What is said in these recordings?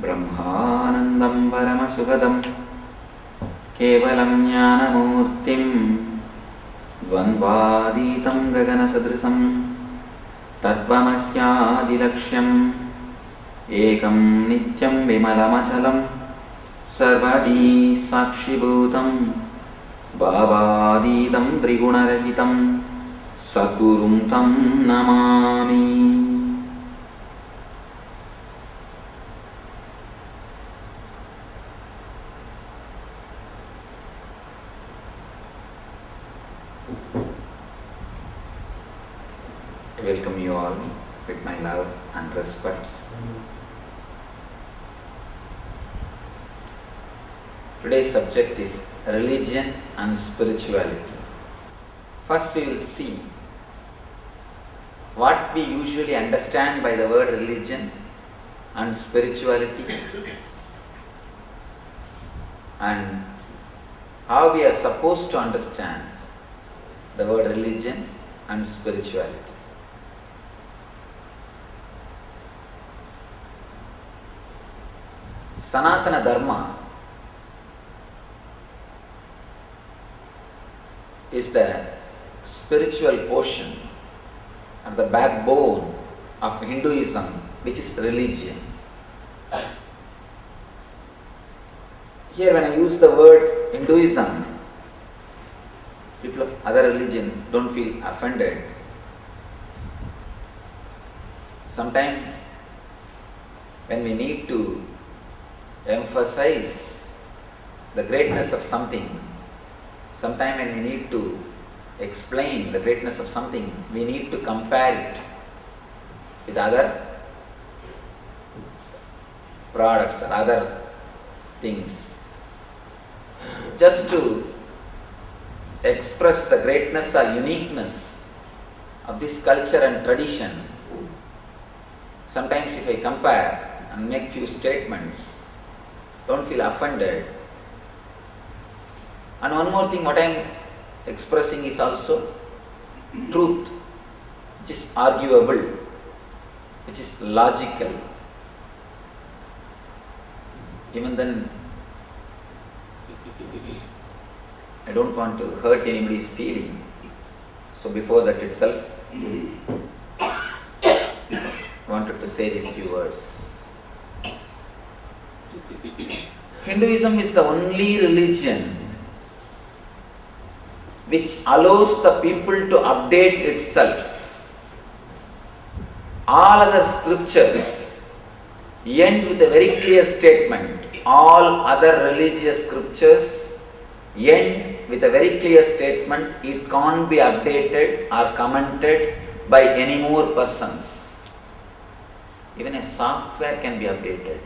ब्रह्मानन्दं परमसुखदं केवलं ज्ञानमूर्तिं द्वन्द्वातीतं गगनसदृशं तत्त्वमस्यादिलक्ष्यम् एकं नित्यं विमलमचलं सर्वदी साक्षिभूतं भावातीतं त्रिगुणरहितं सद्गुरुं तं Namami. I welcome you all with my love and respects. Today's subject is religion and spirituality. First we will see what we usually understand by the word religion and spirituality, and how we are supposed to understand the word religion and spirituality. Sanatana Dharma is the spiritual portion or the backbone of Hinduism, which is religion. Here when I use the word Hinduism, people of other religion don't feel offended. Sometimes when we need to emphasize the greatness of something, sometimes when we need to explain the greatness of something, we need to compare it with other products or other things. Just to express the greatness or uniqueness of this culture and tradition, sometimes if I compare and make few statements, don't feel offended. And one more thing, what I am expressing is also truth, which is arguable, which is logical. Even then, I don't want to hurt anybody's feeling. So before that itself, I wanted to say these few words. Hinduism is the only religion which allows the people to update itself. All other scriptures end with a very clear statement. All other religious scriptures end with a very clear statement. It can't be updated or commented by any more persons. Even a software can be updated.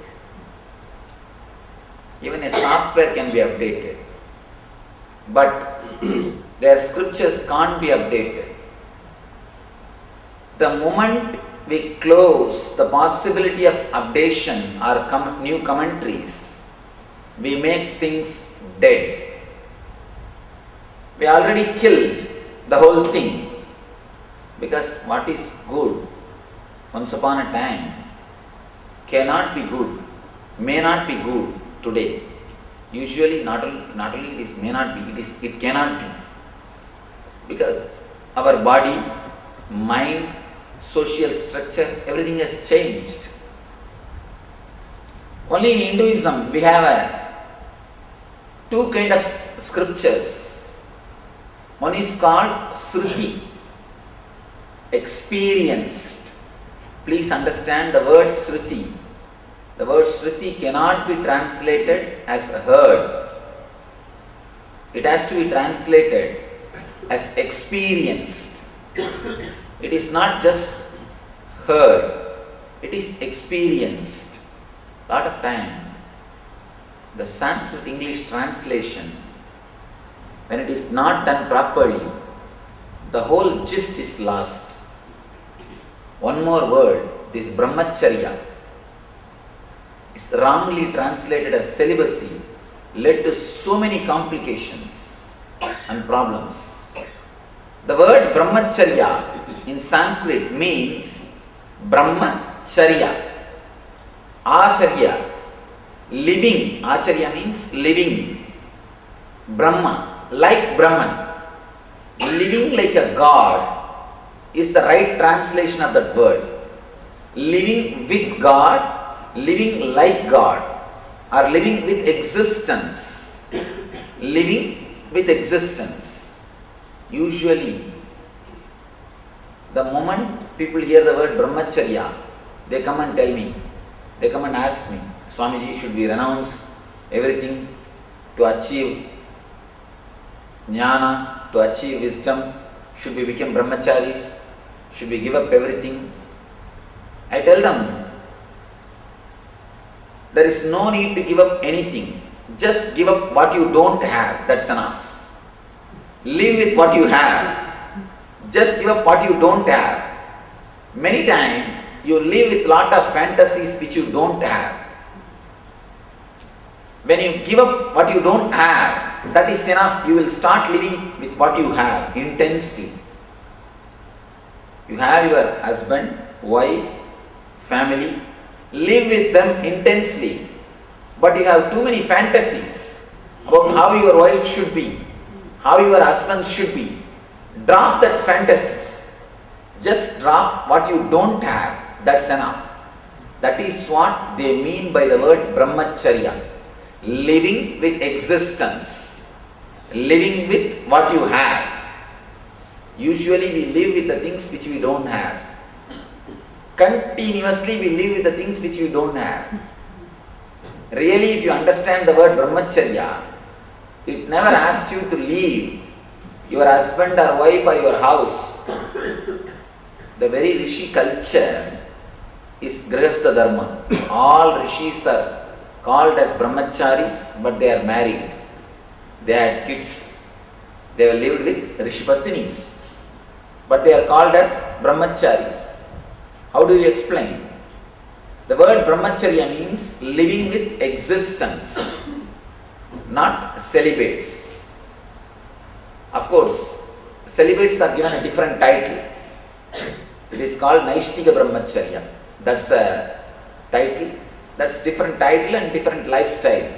Even a software can be updated. But their scriptures can't be updated. The moment we close the possibility of updation or new commentaries, we make things dead. We already killed the whole thing, because what is good once upon a time cannot be good, may not be good today. Usually not only it is may not be, it cannot be. Because our body, mind, social structure, everything has changed. Only in Hinduism we have two kind of scriptures. One is called Sruti, experienced. Please understand the word Sruti. The word Shruti cannot be translated as heard. It has to be translated as experienced. It is not just heard, it is experienced. Lot of time, the Sanskrit English translation, when it is not done properly, the whole gist is lost. One more word, this brahmacharya, is wrongly translated as celibacy, led to so many complications and problems. The word brahmacharya in Sanskrit means Brahmacharya. Acharya Living, Acharya means living. Brahma, like Brahman. Living like a god is the right translation of that word. Living with God, living like God, or living with existence. Living with existence. Usually, the moment people hear the word Brahmacharya, they come and tell me, they come and ask me, Swamiji, should we renounce everything to achieve jnana, to achieve wisdom? Should we become brahmacharis? Should we give up everything? I tell them, there is no need to give up anything. Just give up what you don't have, that's enough. Live with what you have. Just give up what you don't have. Many times you live with lot of fantasies which you don't have. When you give up what you don't have, that is enough. You will start living with what you have intensely. You have your husband, wife, family. Live with them intensely. But you have too many fantasies about how your wife should be, how your husband should be. Drop that fantasies. Just drop what you don't have. That's enough. That is what they mean by the word Brahmacharya. Living with existence. Living with what you have. Usually we live with the things which we don't have. Continuously we live with the things which we don't have. Really, if you understand the word Brahmacharya, it never asks you to leave your husband or wife or your house. The very Rishi culture is Grihastha Dharma. All Rishis are called as Brahmacharis, but they are married. They had kids. They have lived with Rishi Patnis. But they are called as Brahmacharis. How do you explain? The word Brahmacharya means living with existence, not celibates. Of course, celibates are given a different title. It is called Naishtika Brahmacharya. That's a title. That's different title and different lifestyle.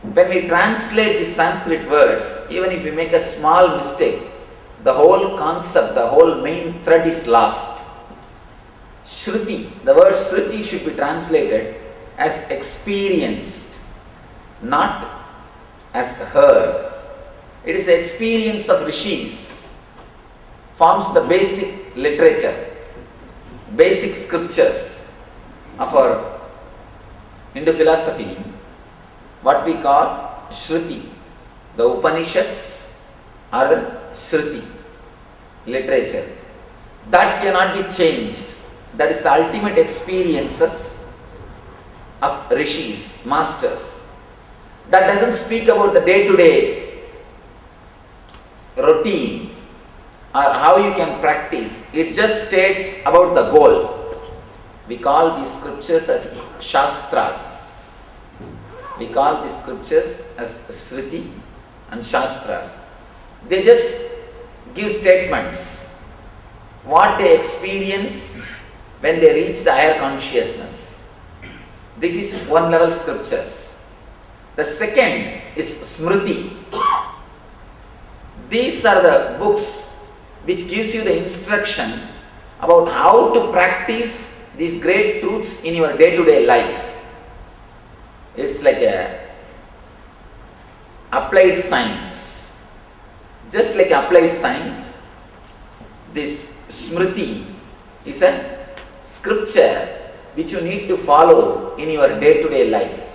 When we translate these Sanskrit words, even if we make a small mistake, the whole concept, the whole main thread is lost. Shruti, the word Shruti should be translated as experienced, not as heard. It is the experience of rishis, forms the basic literature, basic scriptures of our Hindu philosophy, what we call Shruti. The Upanishads are the Shruti literature. That cannot be changed. That is the ultimate experiences of rishis, masters. That doesn't speak about the day-to-day routine or how you can practice. It just states about the goal. We call these scriptures as Shastras. We call these scriptures as Shruti and Shastras. They just give statements, what they experience when they reach the higher consciousness. This is one level scriptures. The second is Smriti. These are the books which gives you the instruction about how to practice these great truths in your day-to-day life. It's like a applied science. Just like applied science, this Smriti is a scripture which you need to follow in your day-to-day life.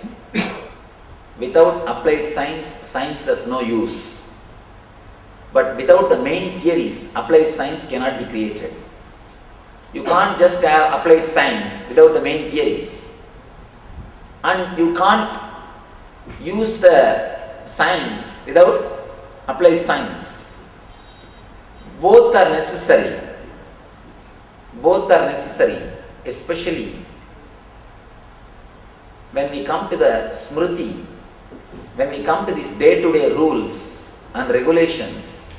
Without applied science, science has no use. But without the main theories, applied science cannot be created. You can't just have applied science without the main theories. And you can't use the science without applied science. Both are necessary. Both are necessary, especially when we come to the Smriti, when we come to these day-to-day rules and regulations,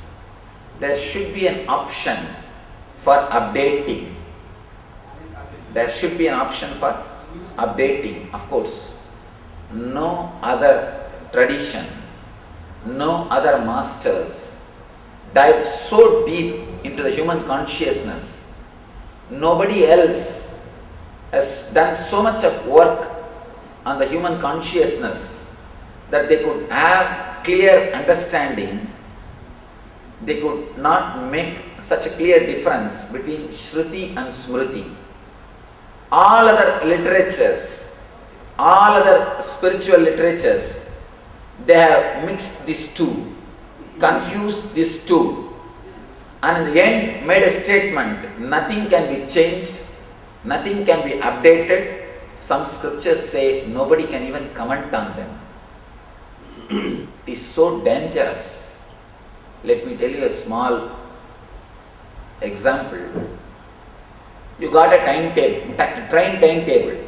there should be an option for updating. There should be an option for updating, of course. no other tradition, no other masters dived so deep into the human consciousness. Nobody else has done so much of work on the human consciousness that they could have clear understanding. They could not make such a clear difference between Shruti and Smriti. All other literatures, all other spiritual literatures, they have mixed these two, confused these two, and in the end made a statement, nothing can be changed, nothing can be updated. Some scriptures say nobody can even comment on them. It is so dangerous. Let me tell you a small example. You got a timetable, train timetable,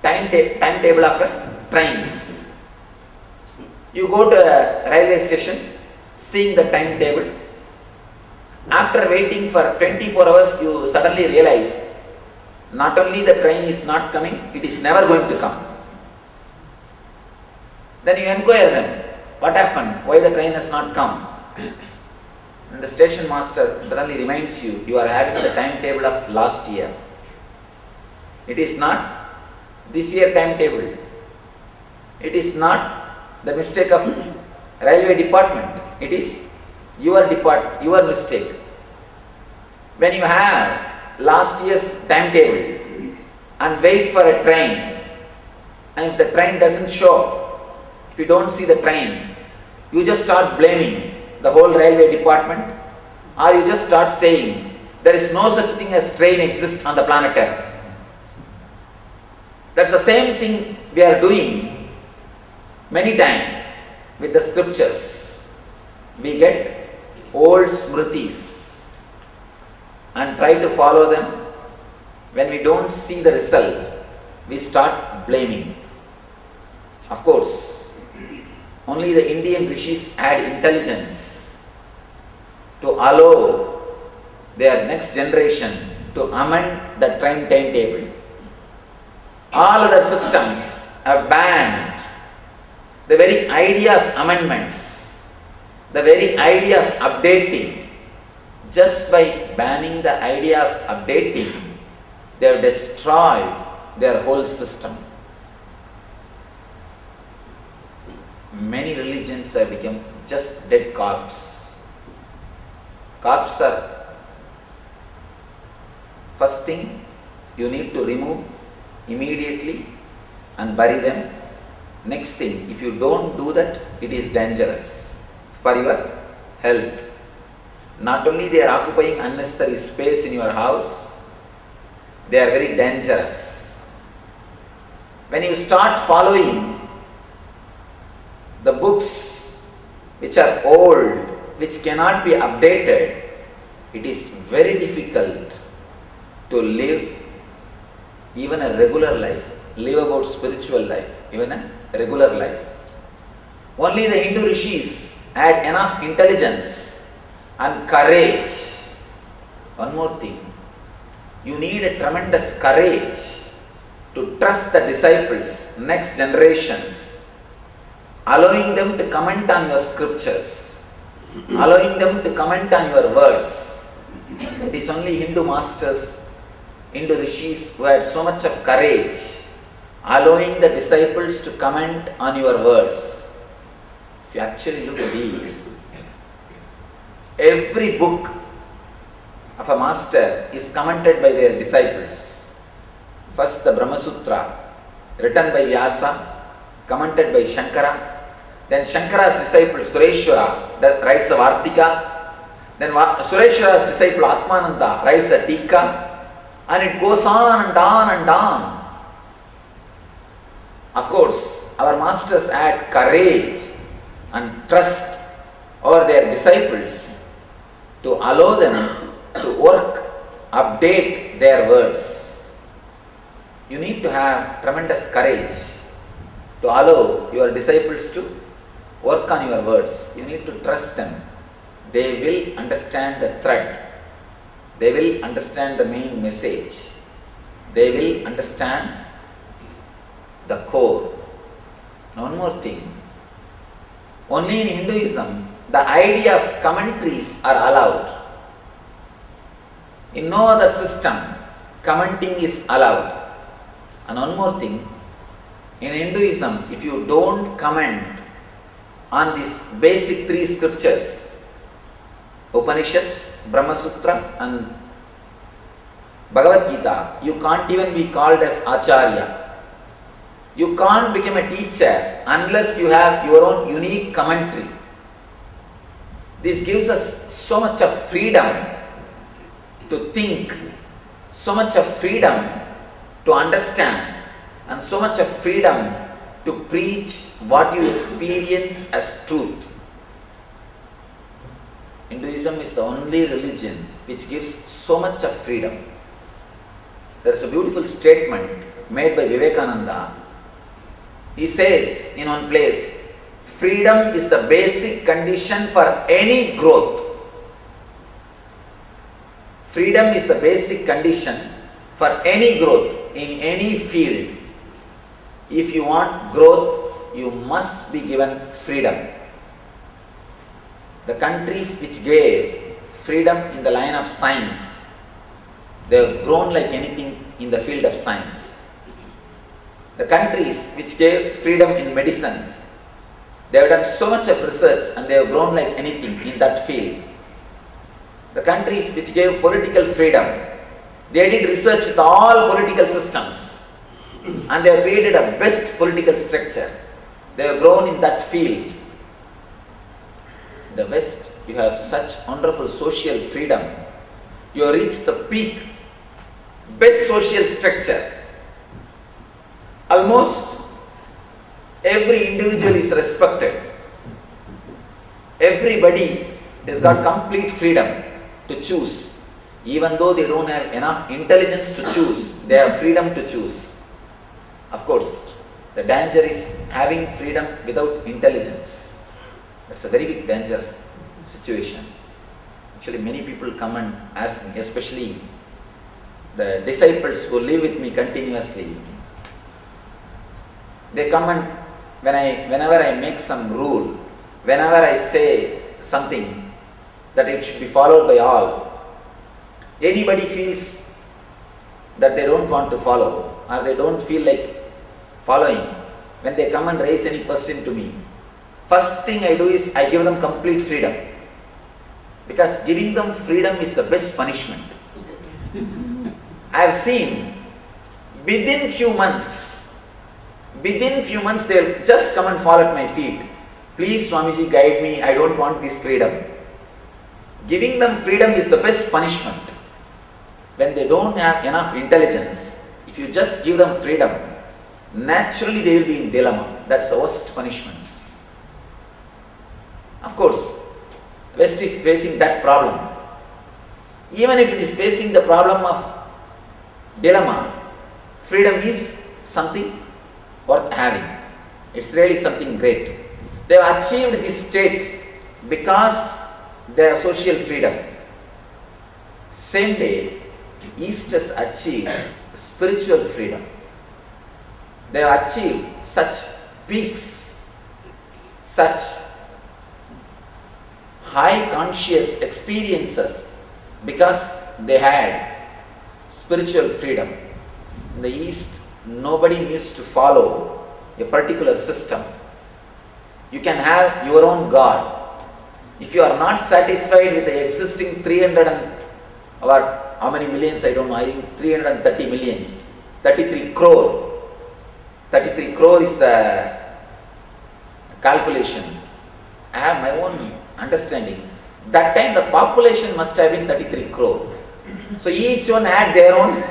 timetable of trains. You go to a railway station, seeing the timetable. After waiting for 24 hours, you suddenly realize not only the train is not coming, it is never going to come. Then you inquire them, what happened? Why the train has not come? And the station master suddenly reminds you, you are having the timetable of last year. It is not this year timetable. It is not the mistake of railway department. It is your mistake. When you have last year's timetable and wait for a train, and if the train doesn't show, if you don't see the train, you just start blaming the whole railway department, or you just start saying there is no such thing as train exists on the planet Earth. That's the same thing we are doing many times with the scriptures. We get old smritis and try to follow them. When we don't see the result, we start blaming. Of course, only the Indian rishis had intelligence to allow their next generation to amend the train timetable. All other systems have banned the very idea of amendments, the very idea of updating. Just by banning the idea of updating, they have destroyed their whole system. Many religions have become just dead corpses. Corpses are, first thing you need to remove immediately and bury them. Next thing, if you don't do that, it is dangerous for your health. Not only they are occupying unnecessary space in your house, they are very dangerous. When you start following the books which are old, which cannot be updated, it is very difficult to live even a regular life, live about spiritual life, even a regular life. Only the Hindu rishis had enough intelligence and courage. One more thing, you need a tremendous courage to trust the disciples, next generations, allowing them to comment on your scriptures, allowing them to comment on your words. It is only Hindu masters, Hindu rishis who had so much of courage, allowing the disciples to comment on your words. If you actually look deep, every book of a master is commented by their disciples. First the Brahma Sutra, written by Vyasa, commented by Shankara. Then Shankara's disciple Sureshwara writes a Vartika. Then Sureshwara's disciple Atmananda writes a Tika. And it goes on and on and on. Of course, our masters had courage and trust over their disciples to allow them to work, update their words. You need to have tremendous courage to allow your disciples to work on your words. You need to trust them. They will understand the thread. They will understand the main message. They will understand the core. One more thing. Only in Hinduism, the idea of commentaries are allowed. In no other system, commenting is allowed. And one more thing, in Hinduism, if you don't comment on these basic three scriptures, Upanishads, Brahma Sutra and Bhagavad Gita, you can't even be called as Acharya. You can't become a teacher unless you have your own unique commentary. This gives us so much of freedom to think, so much of freedom to understand, and so much of freedom to preach what you experience as truth. Hinduism is the only religion which gives so much of freedom. There is a beautiful statement made by Vivekananda. He says in one place, freedom is the basic condition for any growth. Freedom is the basic condition for any growth in any field. If you want growth, you must be given freedom. The countries which gave freedom in the line of science, they have grown like anything in the field of science. The countries which gave freedom in medicines, they have done so much of research and they have grown like anything in that field. The countries which gave political freedom, they did research with all political systems and they have created a best political structure. They have grown in that field. In the West, you have such wonderful social freedom. You have reached the peak, best social structure. Almost every individual is respected. Everybody has got complete freedom to choose. Even though they don't have enough intelligence to choose, they have freedom to choose. Of course, the danger is having freedom without intelligence. That's a very big dangerous situation. Actually, many people come and ask me, especially the disciples who live with me continuously. They come and whenever I make some rule, whenever I say something that it should be followed by all, anybody feels that they don't want to follow or they don't feel like following, when they come and raise any question to me, first thing I do is I give them complete freedom. Because giving them freedom is the best punishment. I have seen within few months they will just come and fall at my feet. Please Swamiji, guide me, I don't want this freedom. Giving them freedom is the best punishment. When they don't have enough intelligence, if you just give them freedom, naturally they will be in dilemma. That's the worst punishment. Of course, West is facing that problem. Even if it is facing the problem of dilemma, freedom is something worth having. It's really something great. They have achieved this state because they have social freedom. Same way, East has achieved spiritual freedom. They have achieved such peaks, such high conscious experiences because they had spiritual freedom. In the East, nobody needs to follow a particular system. You can have your own God. If you are not satisfied with the existing 300 and or how many millions, I don't know, I think 330 millions, 33 crore. 33 crore is the calculation. I have my own understanding. That time the population must have been 33 crore. So each one had their own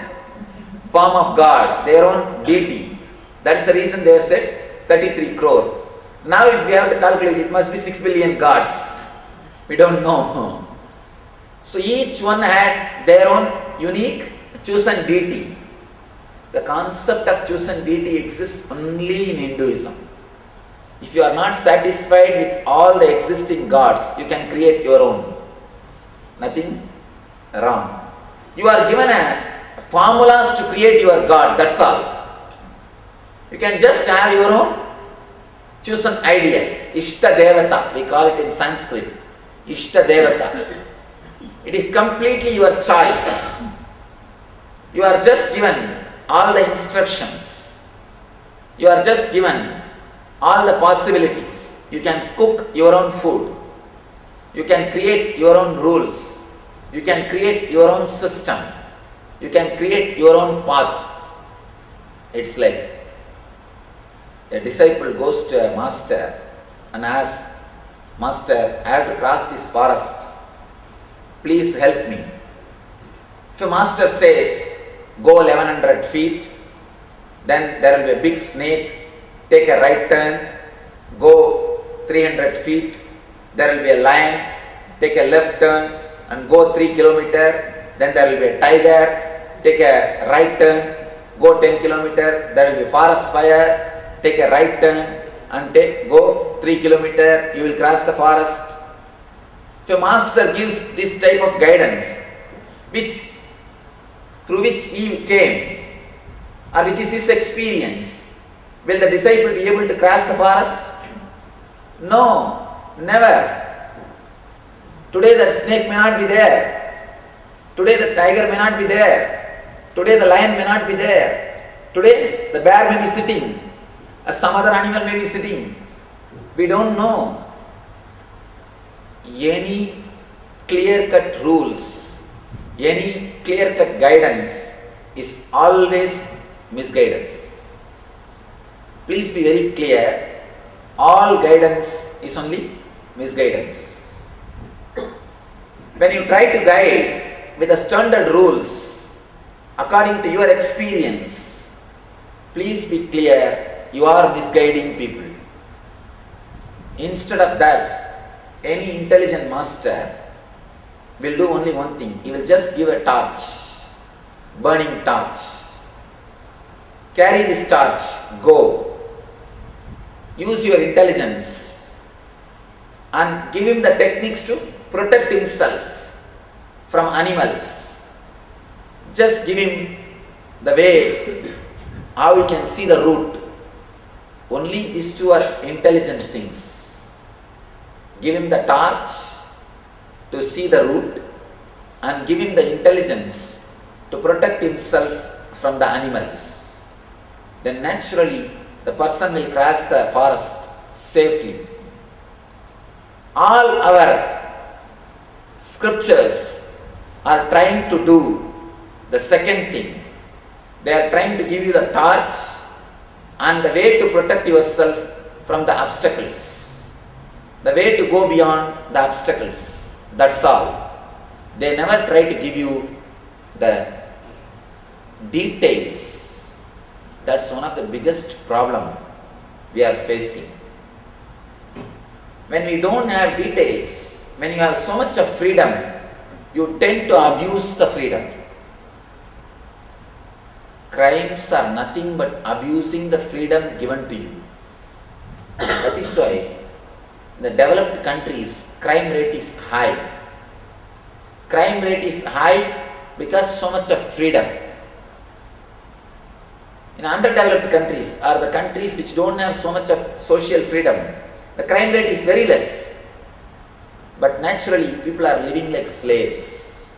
form of God, their own deity. That's the reason they have said 33 crore. Now if we have to calculate, it must be 6 billion gods. We don't know. So each one had their own unique chosen deity. The concept of chosen deity exists only in Hinduism. If you are not satisfied with all the existing gods, you can create your own. Nothing wrong. You are given a formulas to create your God, that's all. You can just have your own Choose an idea. Ishta Devata, we call it in Sanskrit. Ishta Devata. It is completely your choice. You are just given all the instructions. You are just given all the possibilities. You can cook your own food. You can create your own rules. You can create your own system. You can create your own path. It's like a disciple goes to a master and asks, Master, I have to cross this forest. Please help me. If a master says, go 1100 feet, then there will be a big snake, take a right turn, go 300 feet, there will be a lion, take a left turn and go 3 kilometers, then there will be a tiger, take a right turn, go 10 kilometers, there will be forest fire, take a right turn and go 3 kilometers, you will cross the forest. If a master gives this type of guidance, through which he came, or which is his experience, will the disciple be able to cross the forest? No, never. Today the snake may not be there. Today the tiger may not be there. Today the lion may not be there. Today the bear may be sitting, or some other animal may be sitting. We don't know. Any clear-cut rules, any clear-cut guidance is always misguidance. Please be very clear, all guidance is only misguidance. When you try to guide with the standard rules according to your experience, please be clear, you are misguiding people. Instead of that, any intelligent master will do only one thing. He will just give a torch, burning torch. Carry this torch, go. Use your intelligence and give him the techniques to protect himself from animals. Just give him the way, how he can see the route. Only these two are intelligent things. Give him the torch to see the route and give him the intelligence to protect himself from the animals. Then naturally the person will cross the forest safely. All our scriptures are trying to do the second thing. They are trying to give you the torch and the way to protect yourself from the obstacles. The way to go beyond the obstacles. That's all. They never try to give you the details. That's one of the biggest problem we are facing. When we don't have details, when you have so much of freedom, you tend to abuse the freedom. Crimes are nothing but abusing the freedom given to you. That is why in the developed countries, crime rate is high. Crime rate is high because so much of freedom. In underdeveloped countries or the countries which don't have so much of social freedom, the crime rate is very less. But naturally, people are living like slaves.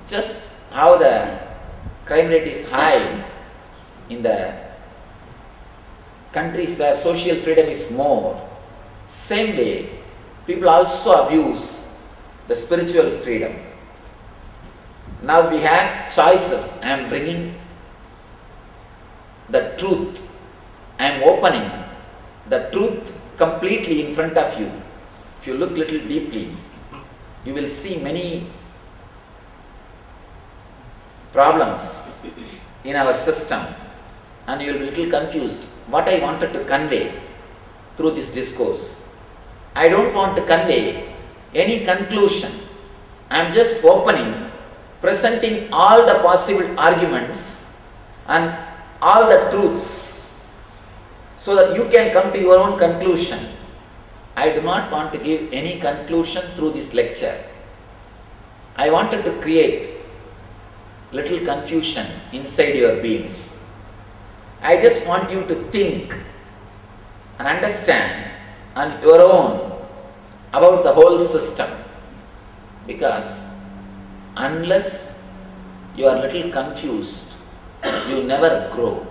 Just how the crime rate is high in the countries where social freedom is more, same way, people also abuse the spiritual freedom. Now we have choices. I am bringing the truth. I am opening the truth completely in front of you. If you look little deeply, you will see many problems in our system and you will be little confused what I wanted to convey through this discourse. I don't want to convey any conclusion. I am just opening, presenting all the possible arguments and all the truths so that you can come to your own conclusion. I do not want to give any conclusion through this lecture. I wanted to create little confusion inside your being. I just want you to think and understand on your own about the whole system, because unless you are little confused, you never grow.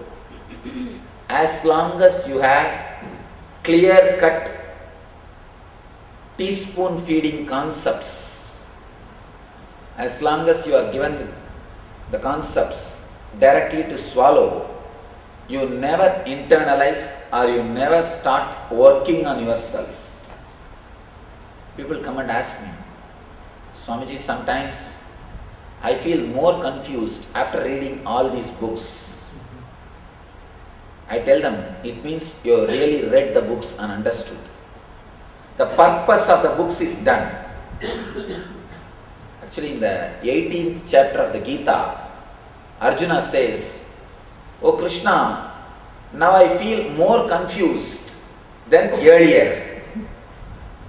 As long as you have clear-cut teaspoon feeding concepts, as long as you are given the concepts directly to swallow, you never internalize or you never start working on yourself. People come and ask me, Swamiji, sometimes I feel more confused after reading all these books. I tell them, it means you really read the books and understood. The purpose of the books is done. Actually, in the 18th chapter of the Gita, Arjuna says, "Oh Krishna, now I feel more confused than earlier.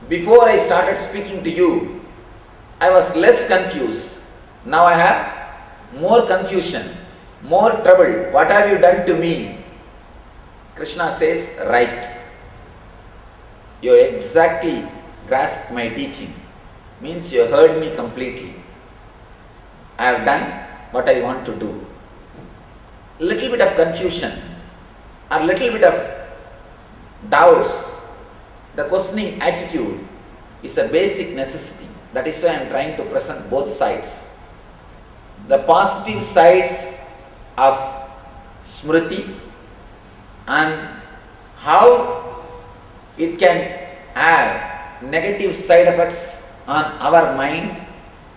Before I started speaking to you, I was less confused. Now I have more confusion, more trouble. What have you done to me?" Krishna says, "Right. You exactly grasped my teaching. Means you heard me completely. I have done what I want to do. Little bit of confusion or little bit of doubts, the questioning attitude is a basic necessity. That is why I am trying to present both sides. The positive sides of Smriti and how it can have negative side effects on our mind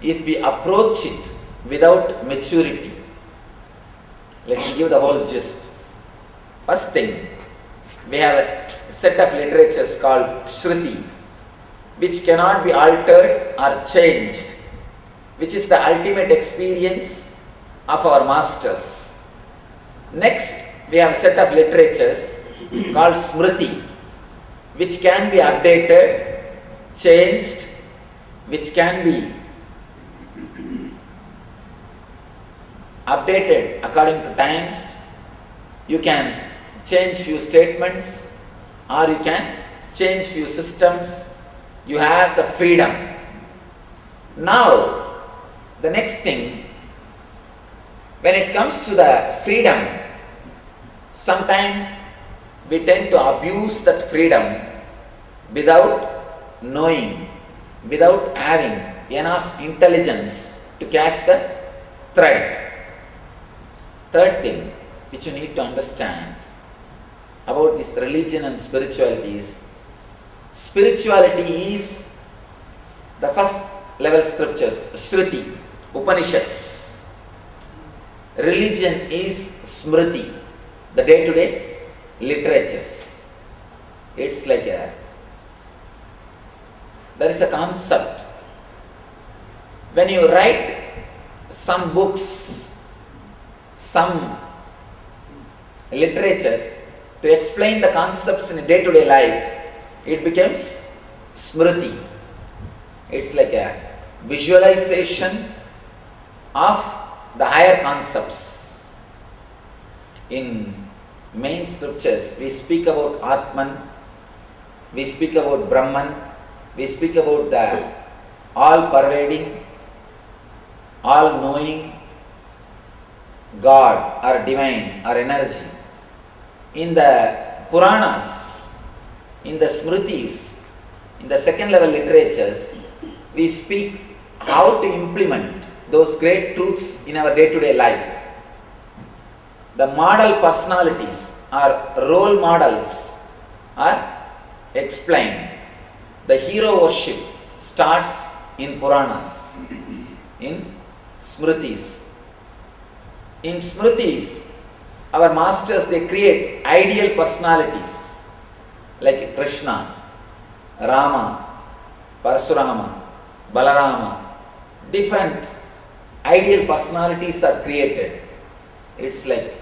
if we approach it without maturity. Let me give the whole gist. First thing, we have a set of literatures called Shruti, which cannot be altered or changed, which is the ultimate experience of our masters. Next, we have a set of literatures called Smriti, which can be updated, changed, which can be updated according to times. You can change few statements or you can change few systems. You have the freedom. Now, the next thing, when it comes to the freedom, sometimes we tend to abuse that freedom without knowing, without having enough intelligence to catch the thread. Third thing which you need to understand about this religion and spirituality is, spirituality is the first level scriptures, Shruti, Upanishads. Religion is Smriti, the day-to-day literatures. It's like there is a concept. When you write some books, some literatures to explain the concepts in a day-to-day life, it becomes Smriti. It's like a visualization of the higher concepts. In main scriptures, we speak about Atman, we speak about Brahman, we speak about the all-pervading, all-knowing God or divine or energy. In the Puranas, in the Smritis, in the second level literatures, we speak how to implement those great truths in our day-to-day life. The model personalities or role models are explained. The hero worship starts in Puranas, in Smritis. In Smritis, our masters, they create ideal personalities like Krishna, Rama, Parasurama, Balarama. Different ideal personalities are created. It's like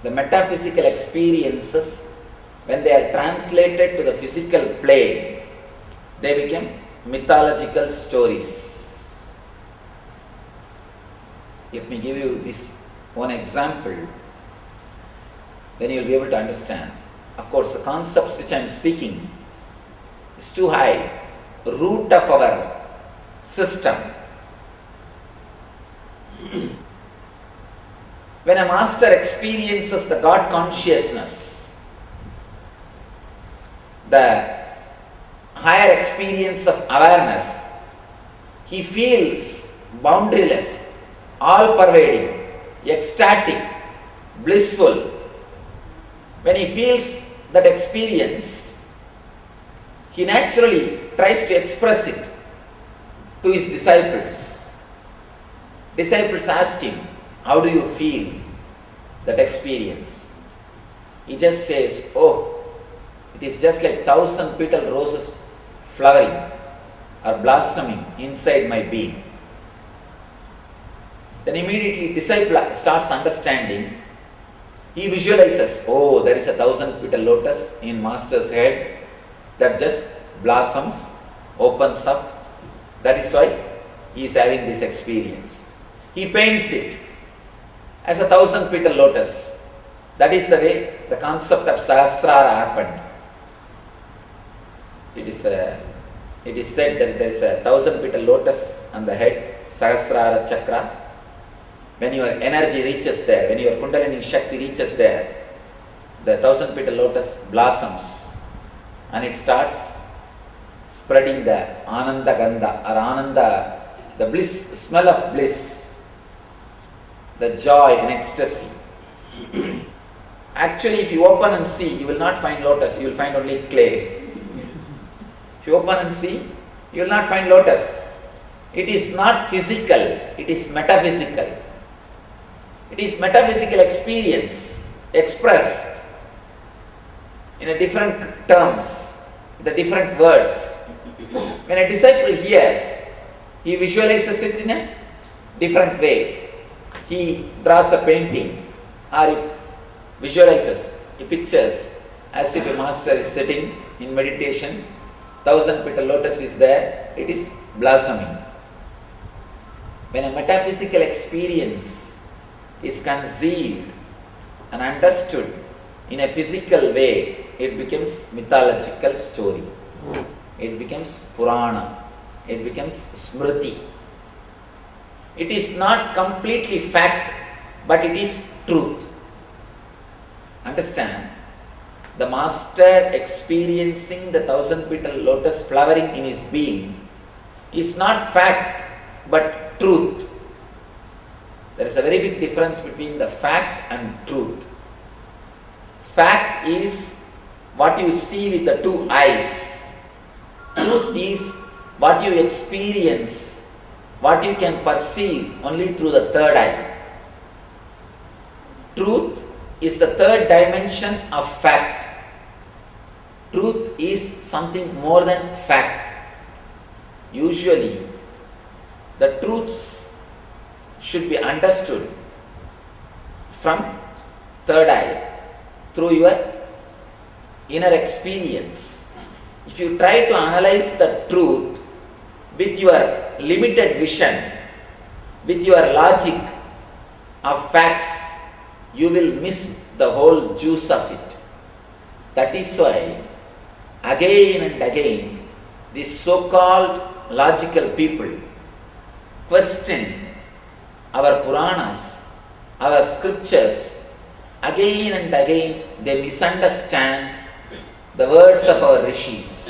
the metaphysical experiences, when they are translated to the physical plane, they become mythological stories. Let me give you this one example. then you will be able to understand. Of course, the concepts which I am speaking is too high, root of our system. When a master experiences the God consciousness, the higher experience of awareness, he feels boundaryless, all-pervading, ecstatic, blissful. When he feels that experience, he naturally tries to express it to his disciples. Disciples ask him, how do you feel that experience? He just says, oh, it is just like 1,000-petal roses flowering or blossoming inside my being. Then immediately disciple starts understanding. He visualizes, oh, there is a 1,000-petal lotus in Master's head that just blossoms, opens up. That is why he is having this experience. He paints it as a 1,000-petal lotus. That is the way the concept of Sahasrara happened. It is said that there is a 1,000-petal lotus on the head, Sahasrara chakra. When your energy reaches there, when your Kundalini Shakti reaches there, the 1,000-petal lotus blossoms and it starts spreading the Ananda Gandha or Ananda, the bliss, smell of bliss, the joy and ecstasy. Actually, if you open and see, you will not find lotus, you will find only clay. If you open and see, you will not find lotus. It is not physical, it is metaphysical. It is metaphysical experience expressed in a different terms, the different words. When a disciple hears, he visualizes it in a different way. He draws a painting or he visualizes, he pictures as if a master is sitting in meditation, 1,000-petal lotus is there, it is blossoming. When a metaphysical experience is conceived and understood in a physical way, it becomes mythological story. It becomes Purana. It becomes Smriti. It is not completely fact, but it is truth. Understand? The master experiencing the 1,000-petal lotus flowering in his being is not fact, but truth. There is a very big difference between the fact and truth. Fact is what you see with the two eyes. Truth is what you experience, what you can perceive only through the third eye. Truth is the third dimension of fact. Truth is something more than fact. Usually, the truths should be understood from third eye, through your inner experience. If you try to analyze the truth with your limited vision, with your logic of facts, you will miss the whole juice of it. That is why, again and again, these so-called logical people question our Puranas, our scriptures. Again and again, they misunderstand the words of our rishis.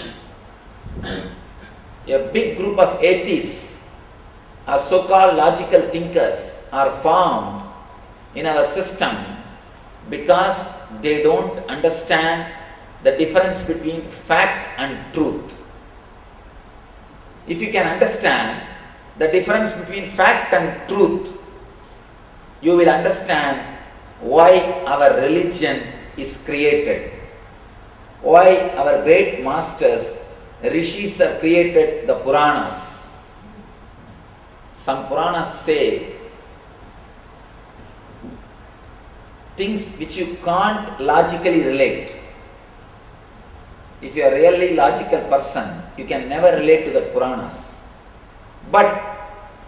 A big group of atheists or so-called logical thinkers are formed in our system because they don't understand the difference between fact and truth. If you can understand the difference between fact and truth, you will understand why our religion is created, why our great masters, rishis, have created the Puranas. Some Puranas say things which you can't logically relate. If you are a really logical person, you can never relate to the Puranas. But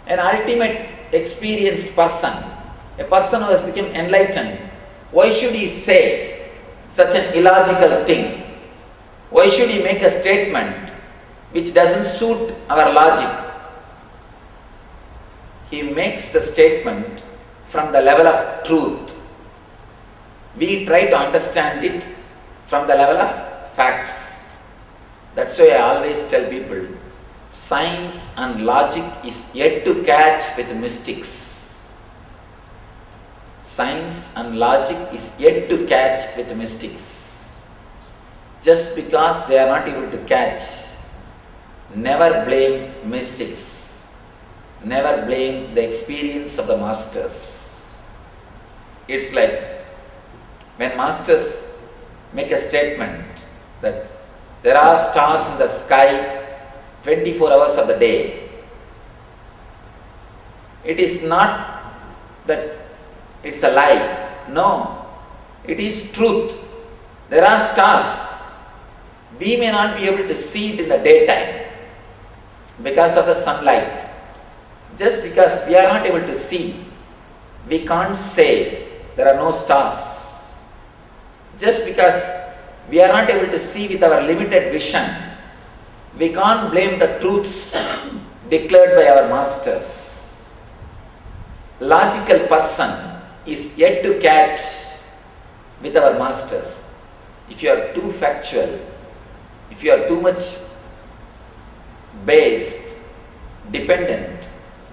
an ultimate experienced person, a person who has become enlightened, Why should he say such an illogical thing? Why should he make a statement which doesn't suit our logic? He makes the statement from the level of truth. We try to understand it from the level of facts. That's why I always tell people, science and logic is yet to catch with mystics. Science and logic is yet to catch with mystics. Just because they are not able to catch, never blame mystics. Never blame the experience of the masters. It's like when masters make a statement that there are stars in the sky 24 hours of the day. It is not that it's a lie. No, it is truth. There are stars. We may not be able to see it in the daytime because of the sunlight. Just because we are not able to see, we can't say there are no stars. Just because we are not able to see with our limited vision, we can't blame the truths declared by our masters. Logical person is yet to catch with our masters. If you are too factual, if you are too much based, dependent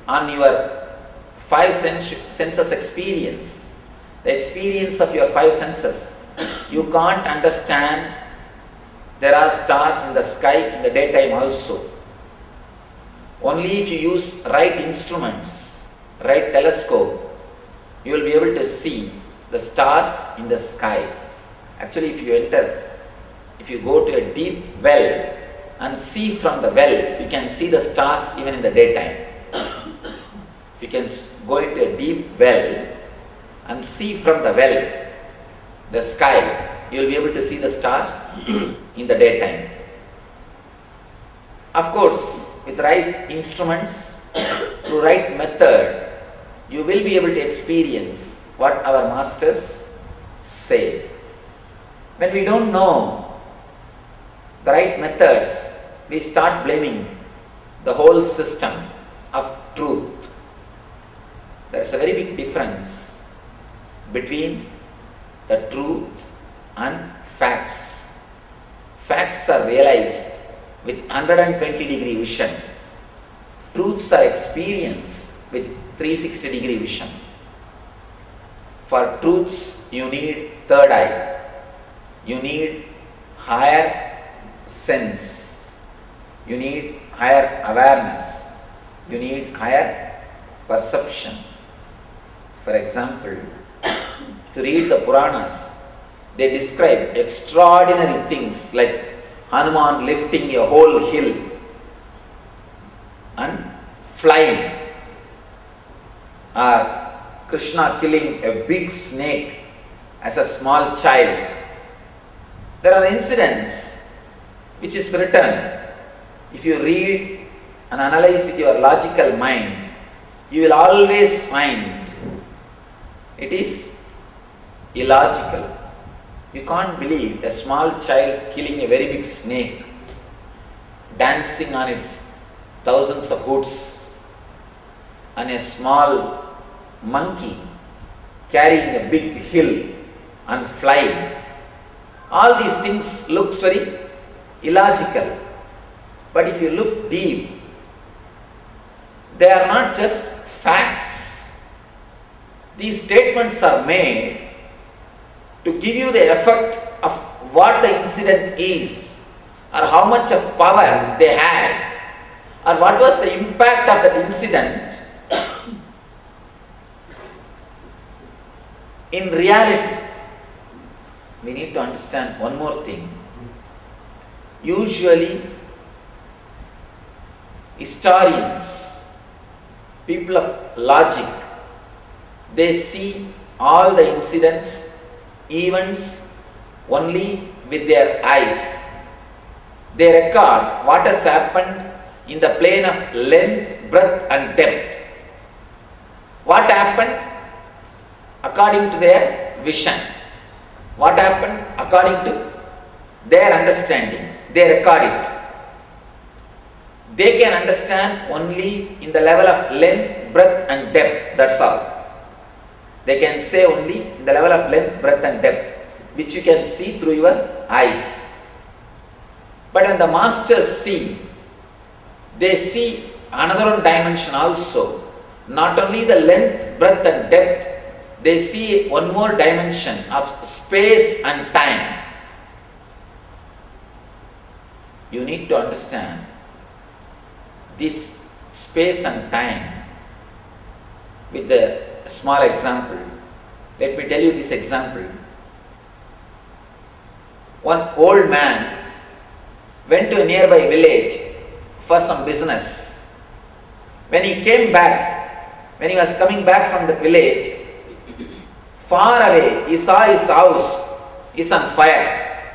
on your five senses experience, the experience of your five senses, you can't understand there are stars in the sky in the daytime also. Only if you use right instruments, right telescope, you will be able to see the stars in the sky. Actually, if you go to a deep well and see from the well, you can see the stars even in the daytime. If you can go into a deep well and see from the well, the sky, you will be able to see the stars in the daytime. Of course, with right instruments, through right method, you will be able to experience what our masters say. When we don't know the right methods, we start blaming the whole system of truth. There is a very big difference between the truth and facts. Facts are realized with 120-degree vision. Truths are experienced with 360-degree vision. For truths, you need third eye. You need higher sense. You need higher awareness. You need higher perception. For example, if you read the Puranas, they describe extraordinary things like Hanuman lifting a whole hill and flying, or Krishna killing a big snake as a small child. There are incidents which is written. If you read and analyze with your logical mind, you will always find it is illogical. You can't believe a small child killing a very big snake, dancing on its thousands of hoods, and a small monkey carrying a big hill and flying. All these things look very illogical. But if you look deep, they are not just facts. These statements are made to give you the effect of what the incident is, or how much of power they had, or what was the impact of that incident. In reality, we need to understand one more thing. Usually, historians, people of logic, they see all the incidents, events only with their eyes. They record what has happened in the plane of length, breadth and depth. What happened according to their vision. What happened according to their understanding? They record it. They can understand only in the level of length, breadth and depth, that's all. They can say only in the level of length, breadth and depth, which you can see through your eyes. But when the masters see, they see another one dimension also. Not only the length, breadth and depth, they see one more dimension of space and time. You need to understand this space and time with the small example. Let me tell you this example. One old man went to a nearby village for some business. When he came back, when he was coming back from the village, far away he saw his house is on fire.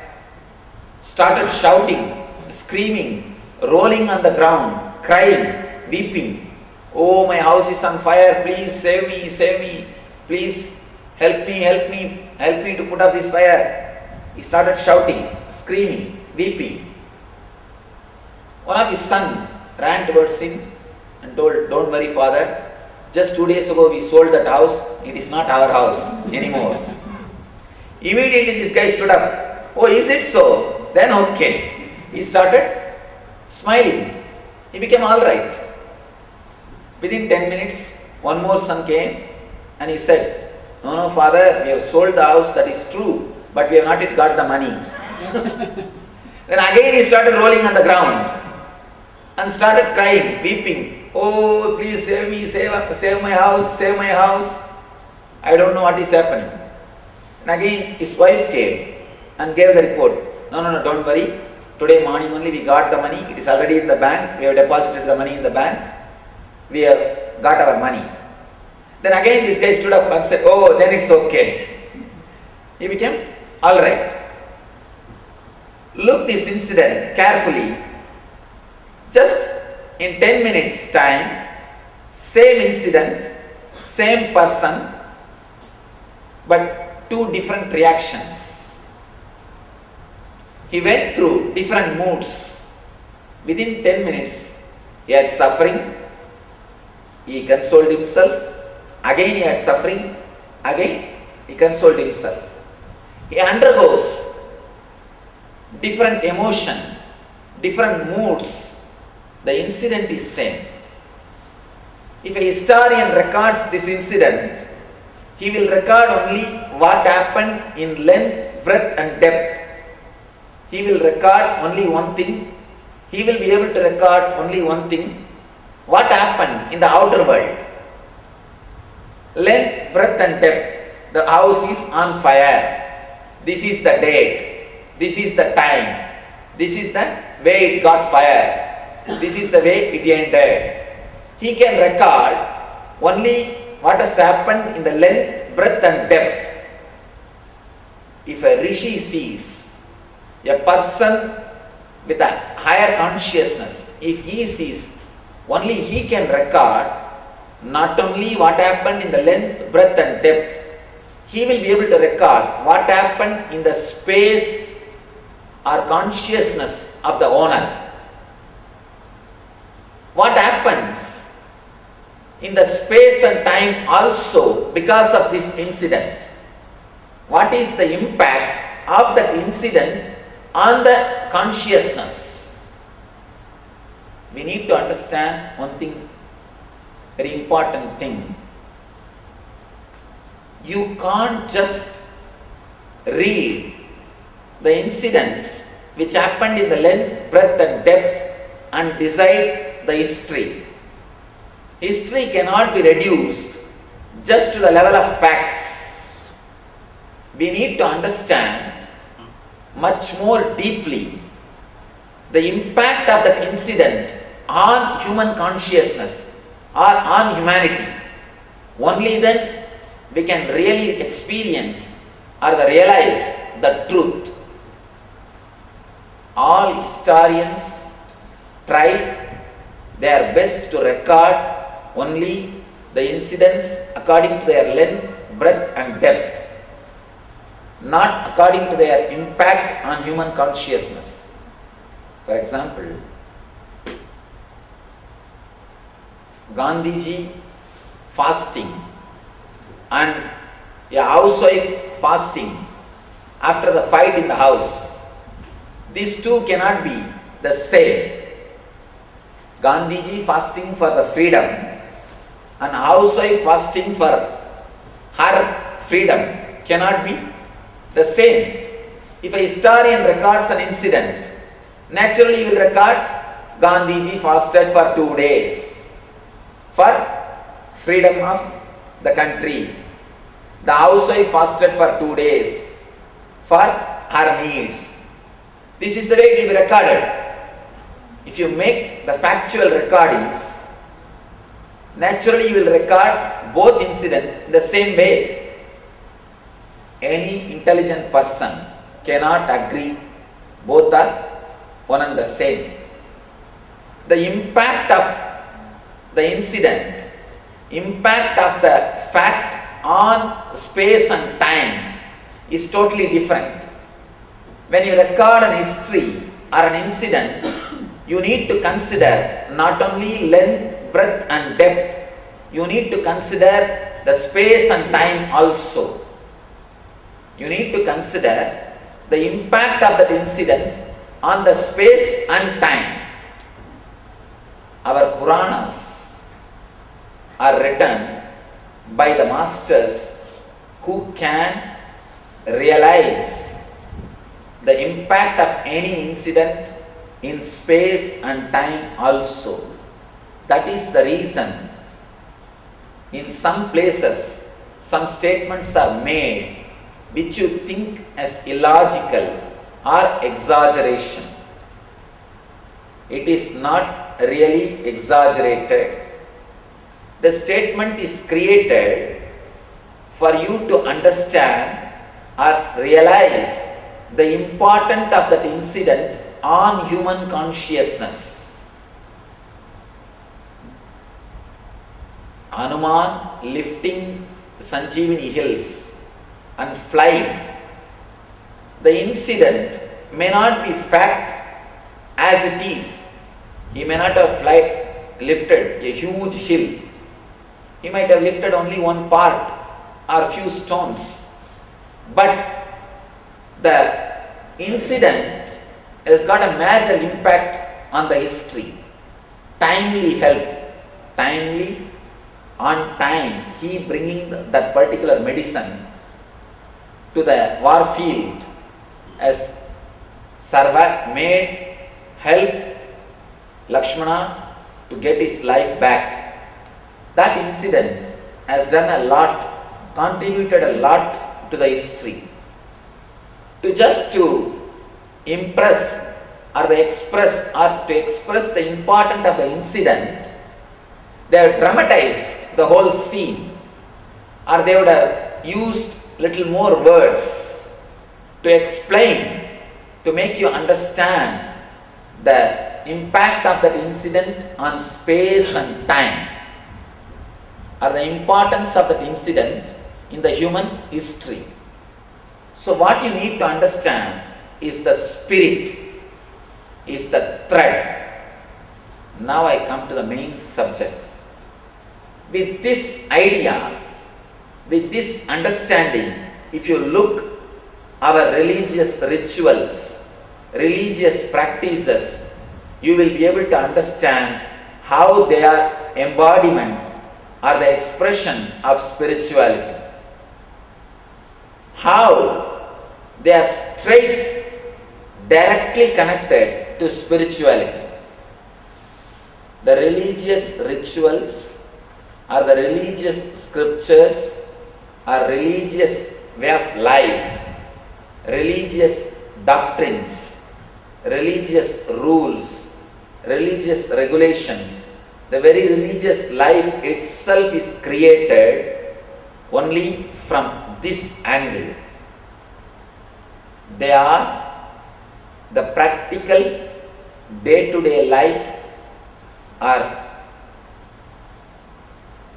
Started shouting, screaming, rolling on the ground, crying, weeping. Oh, my house is on fire, please save me, please help me to put out this fire. He started shouting, screaming, weeping. One of his sons ran towards him and told, don't worry father, just 2 days ago we sold that house, it is not our house anymore. Immediately this guy stood up. Oh, is it so? Then okay. He started smiling. He became alright. Within 10 minutes, one more son came and he said, no father, we have sold the house, that is true, but we have not yet got the money. Then again he started rolling on the ground and started crying, weeping. Oh, please save me, save my house. I don't know what is happening. And again his wife came and gave the report. No, don't worry. Today morning only we got the money. It is already in the bank. We have deposited the money in the bank. We have got our money. Then again this guy stood up and said, oh, then it's okay. He became alright. Look this incident carefully. Just in 10 minutes time, same incident, same person, but two different reactions. He went through different moods. Within 10 minutes, he had suffering, he consoled himself, again he had suffering, again he consoled himself. He undergoes different emotion, different moods. The incident is same. If a historian records this incident, he will record only what happened in length, breadth and depth. He will record only one thing. He will be able to record only one thing. What happened in the outer world? Length, breadth and depth. The house is on fire. This is the date. This is the time. This is the way it got fire. This is the way it ended. He can record only what has happened in the length, breadth and depth. If a rishi sees, a person with a higher consciousness, if he sees, only he can record not only what happened in the length, breadth and depth, he will be able to record what happened in the space or consciousness of the owner. What happens in the space and time also because of this incident? What is the impact of that incident on the consciousness? We need to understand one thing, very important thing. You can't just read the incidents which happened in the length, breadth and depth and decide the history. History cannot be reduced just to the level of facts. We need to understand much more deeply the impact of that incident on human consciousness or on humanity. Only then we can really experience or realize the truth. All historians try their best to record only the incidents according to their length, breadth and depth. not according to their impact on human consciousness. For example, Gandhiji fasting and a housewife fasting after the fight in the house. These two cannot be the same. Gandhiji fasting for the freedom and housewife fasting for her freedom cannot be the same. If a historian records an incident, naturally he will record Gandhiji fasted for 2 days for freedom of the country. The housewife fasted for 2 days for her needs. This is the way it will be recorded. If you make the factual recordings, naturally you will record both incidents in the same way. Any intelligent person cannot agree both are one and the same. The impact of the incident, impact of the fact on space and time is totally different. When you record an history or an incident, you need to consider not only length, breadth and depth, you need to consider the space and time also. You need to consider the impact of that incident on the space and time. Our Puranas are written by the masters who can realize the impact of any incident in space and time also. That is the reason in some places some statements are made which you think as illogical or exaggeration. It is not really exaggerated. The statement is created for you to understand or realize the importance of that incident on human consciousness. Hanuman lifting Sanjeevani hills and flying. The incident may not be fact as it is. He may not have lifted a huge hill. He might have lifted only one part or few stones. But the incident has got a major impact on the history. Timely help, timely, on time, he bringing that particular medicine to the war field as made help Lakshmana to get his life back. That incident has done a lot, contributed a lot to the history. To impress or to express the importance of the incident, they have dramatized the whole scene, or they would have used little more words to explain, to make you understand the impact of that incident on space and time, or the importance of that incident in the human history. So what you need to understand is the spirit, is the thread. Now I come to the main subject. With this idea, with this understanding, if you look our religious rituals, religious practices, you will be able to understand how they are embodiment or the expression of spirituality. How they are straight, directly connected to spirituality. The religious rituals or the religious scriptures or religious way of life, religious doctrines, religious rules, religious regulations, the very religious life itself is created only from this angle. They are the practical day-to-day life or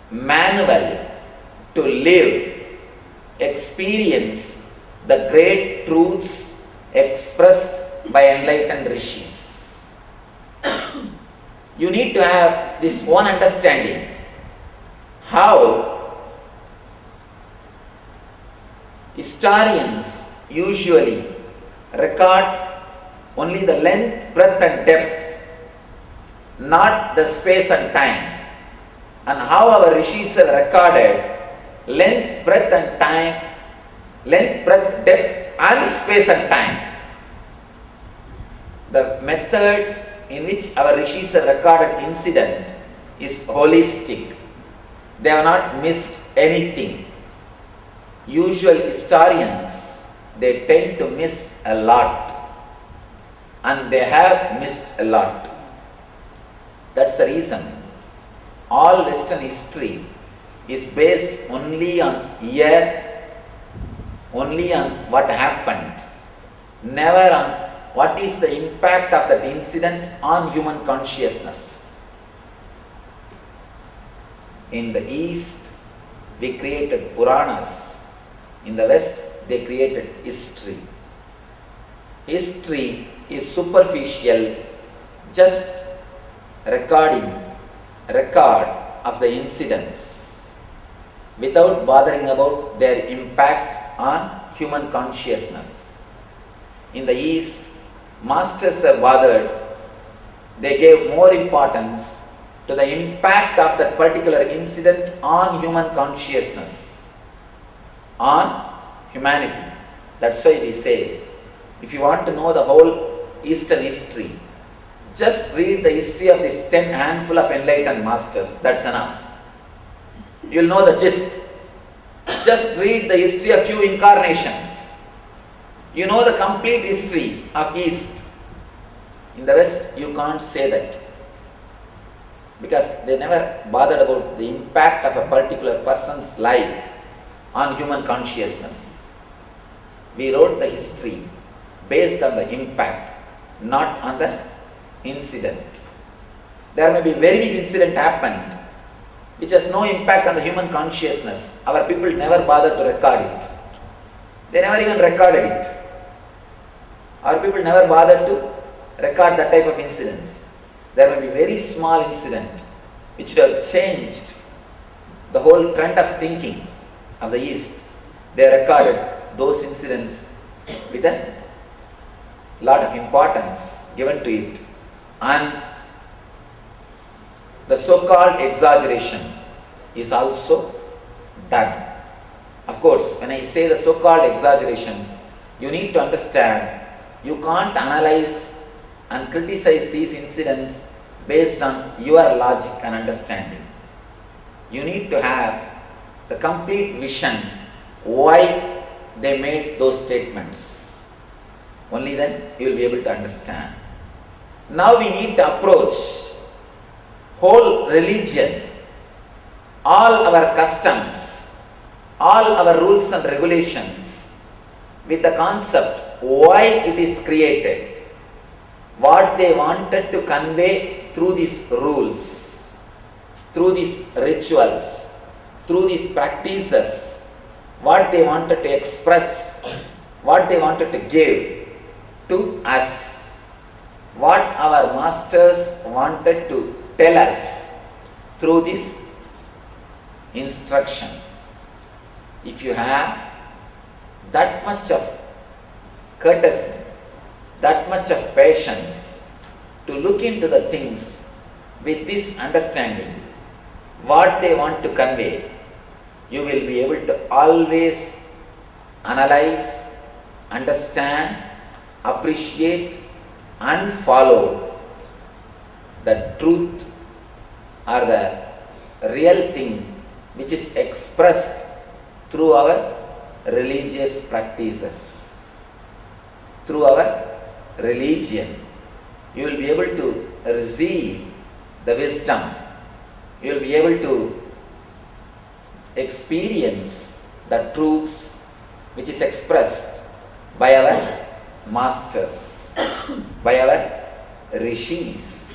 manual to live, experience the great truths expressed by enlightened rishis. You need to have this one understanding how historians usually record only the length, breadth and depth, not the space and time, and how our rishis have recorded length, breadth and time, length, breadth, depth and space and time. The method in which our rishis have recorded incident is holistic. They have not missed anything. Usual historians, they tend to miss a lot, and they have missed a lot. That's the reason all Western history is based only on year, only on what happened, never on what is the impact of that incident on human consciousness. In the East, we created Puranas. In the West, they created history. History is superficial, just record of the incidents without bothering about their impact on human consciousness. In the East, masters have bothered, they gave more importance to the impact of that particular incident on human consciousness, on humanity. That's why we say, if you want to know the whole Eastern history, just read the history of these 10 handful of enlightened masters. That's enough. You'll know the gist. Just read the history of few incarnations. You know the complete history of East. In the West, you can't say that, because they never bothered about the impact of a particular person's life on human consciousness. We wrote the history based on the impact, not on the incident. There may be very big incident happened which has no impact on the human consciousness. Our people never bothered to record it. They never even recorded it. Our people never bothered to record that type of incidents. There may be very small incident which would have changed the whole trend of thinking of the East. They recorded those incidents with a lot of importance given to it, and the so-called exaggeration is also done. Of course, when I say the so-called exaggeration, you need to understand, you can't analyze and criticize these incidents based on your logic and understanding. You need to have the complete vision why they made those statements. Only then you will be able to understand. Now we need to approach whole religion, all our customs, all our rules and regulations with the concept why it is created, what they wanted to convey through these rules, through these rituals, through these practices, what they wanted to express, what they wanted to give to us, what our masters wanted to tell us through this instruction. If you have that much of courtesy, that much of patience to look into the things with this understanding, what they want to convey, you will be able to always analyze, understand, appreciate and follow the truth or the real thing which is expressed through our religious practices, through our religion. You will be able to receive the wisdom, you will be able to experience the truths which is expressed by our masters, by our rishis.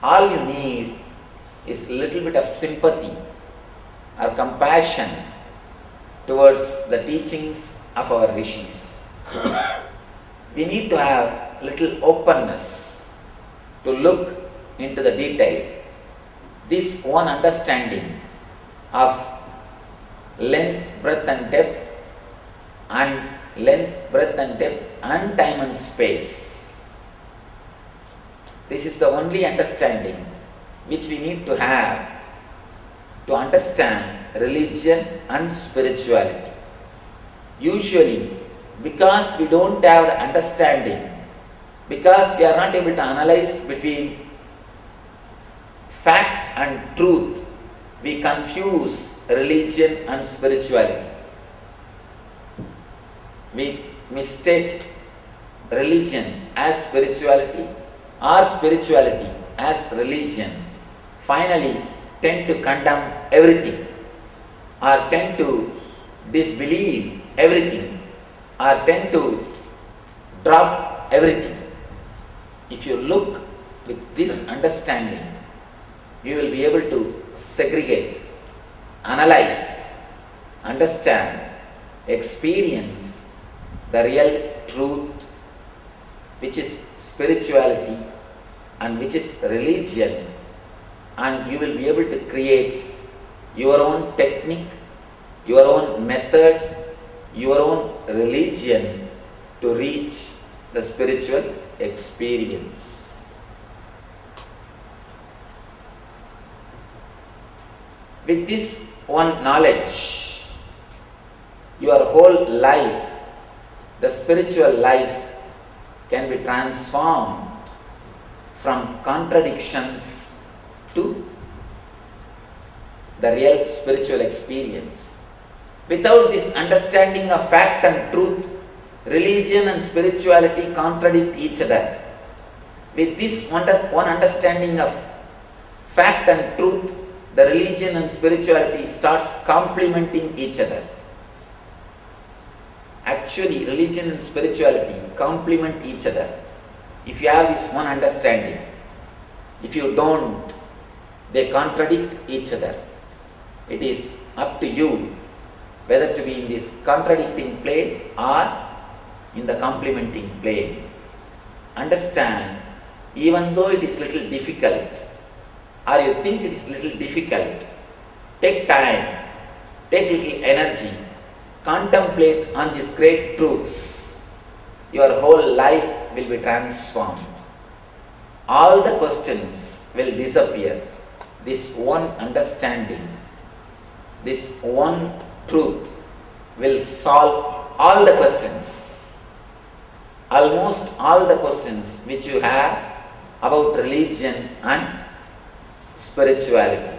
All you need is a little bit of sympathy or compassion towards the teachings of our rishis. We need to have little openness to look into the detail. This one understanding of length, breadth and depth, and length, breadth and depth and time and space. This is the only understanding which we need to have to understand religion and spirituality. Usually, because we don't have the understanding, because we are not able to analyze between fact and truth, we confuse religion and spirituality. We mistake religion as spirituality or spirituality as religion. Finally, tend to condemn everything or tend to disbelieve everything or tend to drop everything. If you look with this understanding, you will be able to segregate, analyze, understand, experience the real truth, which is spirituality and which is religion, and you will be able to create your own technique, your own method, your own religion to reach the spiritual experience. With this one knowledge, your whole life, the spiritual life, can be transformed from contradictions to the real spiritual experience. Without this understanding of fact and truth, religion and spirituality contradict each other. With this one understanding of fact and truth, the religion and spirituality starts complementing each other. Actually, religion and spirituality complement each other. If you have this one understanding, if you don't, they contradict each other. It is up to you whether to be in this contradicting plane or in the complementing plane. Understand, even though it is little difficult, or you think it is little difficult, take time, take little energy, contemplate on these great truths. Your whole life will be transformed. All the questions will disappear. This one understanding, this one truth will solve all the questions. Almost all the questions which you have about religion and spirituality.